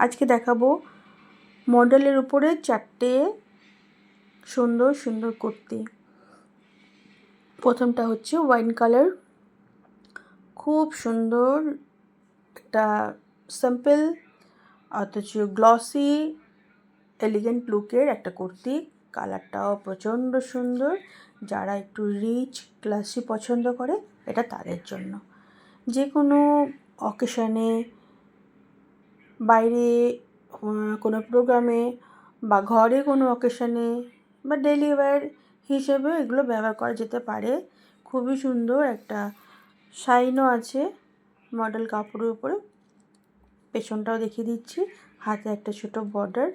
আজকে দেখাবো মডেলের উপরে 4টে সুন্দর সুন্দর কুর্তি। প্রথমটা হচ্ছে ওয়াইন কালার, খুব সুন্দর একটা সিম্পল অথচ গ্লসি এলিগেন্ট লুকের একটা কুর্তি। কালারটাও প্রচণ্ড সুন্দর। যারা একটু রিচ ক্লাসি পছন্দ করে এটা তাদের জন্য। যে কোনো অকেশনে, বাইরে কোনো প্রোগ্রামে বা ঘরে কোনো অকেশনে বা ডেলি ওয়্যার হিসেবে এগুলো ব্যবহার করা যেতে পারে। খুবই সুন্দর একটা শাইনও আছে মডেল কাপড়ের উপরে। পেছনটাও দেখিয়ে দিচ্ছি, হাতে একটা ছোট বর্ডার।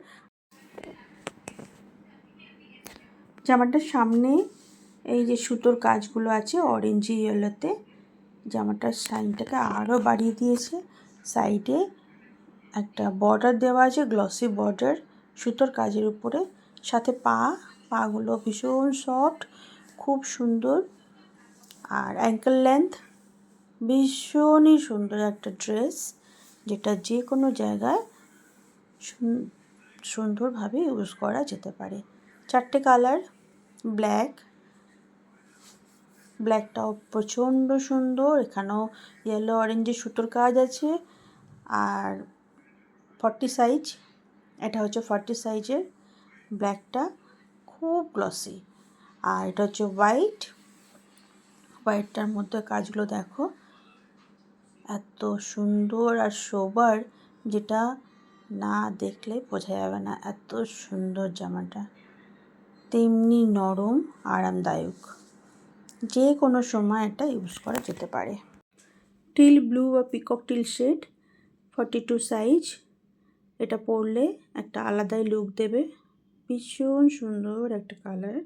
জামাটার সামনে এই যে সুতোর কাজগুলো আছে অরেঞ্জ ইয়েলোতে, জামাটার শাইনটাকে আরও বাড়িয়ে দিয়েছে। সাইডে একটা বর্ডার দেওয়া আছে, গ্লসি বর্ডার সুতোর কাজের উপরে। সাথে পাগুলো ভীষণ সফট, খুব সুন্দর। আর অ্যাঙ্কেল লেন্থ, ভীষণই সুন্দর একটা ড্রেস, যেটা যে কোনো জায়গায় সুন্দরভাবে ইউজ করা যেতে পারে। 4টে কালার, ব্ল্যাকটাও প্রচণ্ড সুন্দর। এখানেও ইয়েলো অরেঞ্জের সুতোর কাজ আছে। আর 40 সাইজ, এটা হচ্ছে 40 সাইজের। ব্ল্যাকটা খুব গ্লসি। আর এটা হচ্ছে হোয়াইটটার মধ্যে কাজগুলো দেখো, এত সুন্দর আর সোবার, যেটা না দেখলে বোঝা যাবে না। এত সুন্দর জামাটা, তেমনি নরম আরামদায়ক। যে কোনো সময় এটা ইউজ করা যেতে পারে। টিল ব্লু বা পিকক টিল শেড, 42 সাইজ। এটা পরলে একটা আলাদাই লুক দেবে, ভীষণ সুন্দর একটা কালার।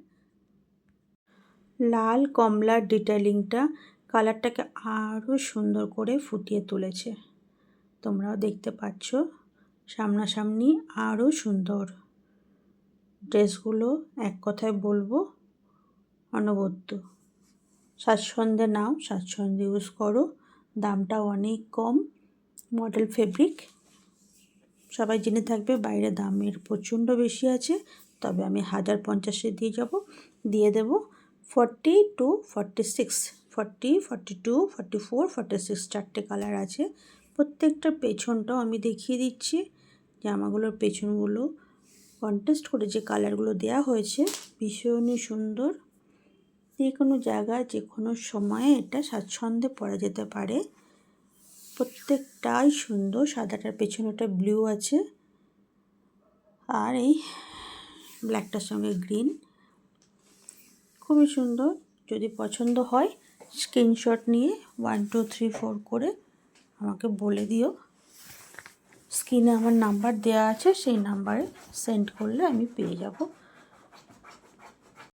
লাল কমলার ডিটেলিংটা কালারটাকে আরও সুন্দর করে ফুটিয়ে তুলেছে। তোমরাও দেখতে পাচ্ছ, সামনাসামনি আরও সুন্দর। ড্রেসগুলো এক কথায় বলবো অনবদ্য। স্বাচ্ছন্দ্যে নাও, স্বাচ্ছন্দ্যে ইউজ করো। দামটাও অনেক কম। মডেল ফেব্রিক সবাই জেনে থাকবে, বাইরে দামের প্রচণ্ড বেশি আছে, তবে আমি 1050-এ দিয়ে দেবো 40 to 46, 40, 42, 44, 46 4টে কালার আছে। প্রত্যেকটার পেছনটাও আমি দেখিয়ে দিচ্ছি। জামাগুলোর পেছনগুলো কন্ট্রাস্ট করে যে কালারগুলো দেওয়া হয়েছে, ভীষণই সুন্দর। যে কোনো জায়গায় যে কোনো সময়ে এটা স্বাচ্ছন্দ্যে পরা যেতে পারে। প্রত্যেকটাই সুন্দর। সাদাটার পেছনেটা ব্লু আছে, আর এই ব্ল্যাকটার সঙ্গে গ্রিন, খুবই সুন্দর। যদি পছন্দ হয় স্ক্রিনশট নিয়ে 1 2 3 4 করে আমাকে বলে দিও। স্ক্রিনে আমার নাম্বার দেওয়া আছে, সেই নাম্বারে সেন্ড করলে আমি পেয়ে যাব।